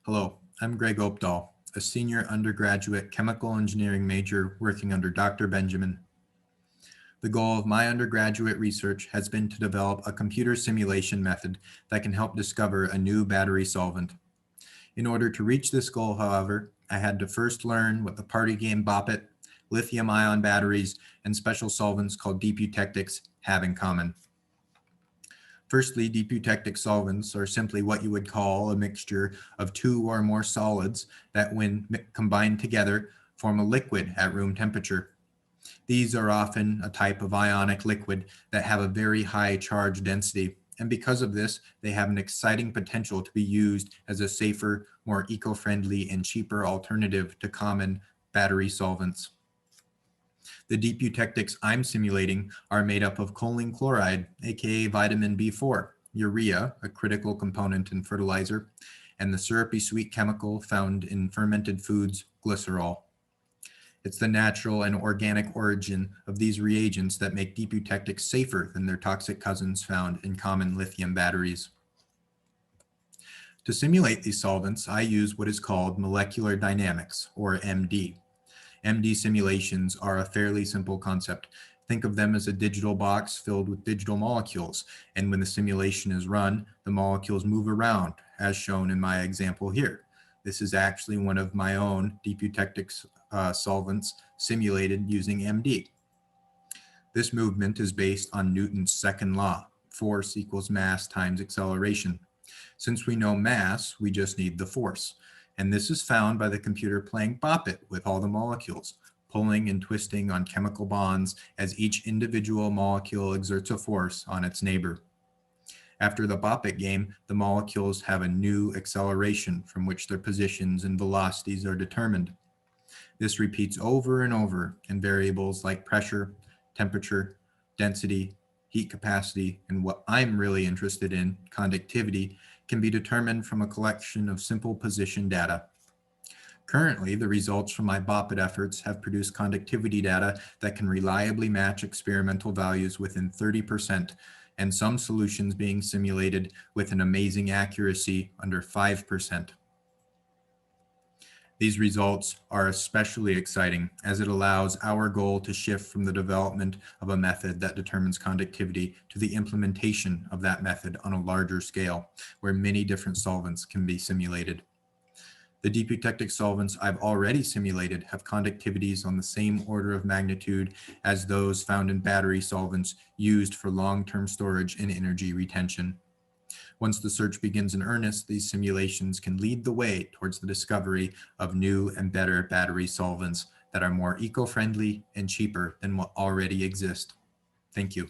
Hello, I'm Greg Opdahl, a senior undergraduate chemical engineering major working under Dr. Benjamin. The goal of my undergraduate research has been to develop a computer simulation method that can help discover a new battery solvent. In order to reach this goal, however, I had to first learn what the party game Bop It, lithium-ion batteries, and special solvents called Deep-Eutectics have in common. Firstly, Deep-Eutectic solvents are simply what you would call a mixture of two or more solids that, when combined together, form a liquid at room temperature. These are often a type of ionic liquid that have a very high charge density, and because of this, they have an exciting potential to be used as a safer, more eco-friendly, and cheaper alternative to common battery solvents. The deep eutectics I'm simulating are made up of choline chloride, aka vitamin B4, urea, a critical component in fertilizer, and the syrupy sweet chemical found in fermented foods, glycerol. It's the natural and organic origin of these reagents that make deep eutectics safer than their toxic cousins found in common lithium batteries. To simulate these solvents, I use what is called molecular dynamics, or MD. MD simulations are a fairly simple concept. Think of them as a digital box filled with digital molecules, and when the simulation is run, the molecules move around, as shown in my example here. This is actually one of my own deep eutectic solvents simulated using MD. This movement is based on Newton's second law, force equals mass times acceleration. Since we know mass, we just need the force. And this is found by the computer playing Bop It with all the molecules, pulling and twisting on chemical bonds as each individual molecule exerts a force on its neighbor. After the Bop It game, the molecules have a new acceleration from which their positions and velocities are determined. This repeats over and over, and variables like pressure, temperature, density, heat capacity, and what I'm really interested in, conductivity, can be determined from a collection of simple position data. Currently, the results from my Bop It efforts have produced conductivity data that can reliably match experimental values within 30%, and some solutions being simulated with an amazing accuracy under 5%. These results are especially exciting as it allows our goal to shift from the development of a method that determines conductivity to the implementation of that method on a larger scale, where many different solvents can be simulated. The deep eutectic solvents I've already simulated have conductivities on the same order of magnitude as those found in battery solvents used for long-term storage and energy retention. Once the search begins in earnest, these simulations can lead the way towards the discovery of new and better battery solvents that are more eco-friendly and cheaper than what already exist. Thank you.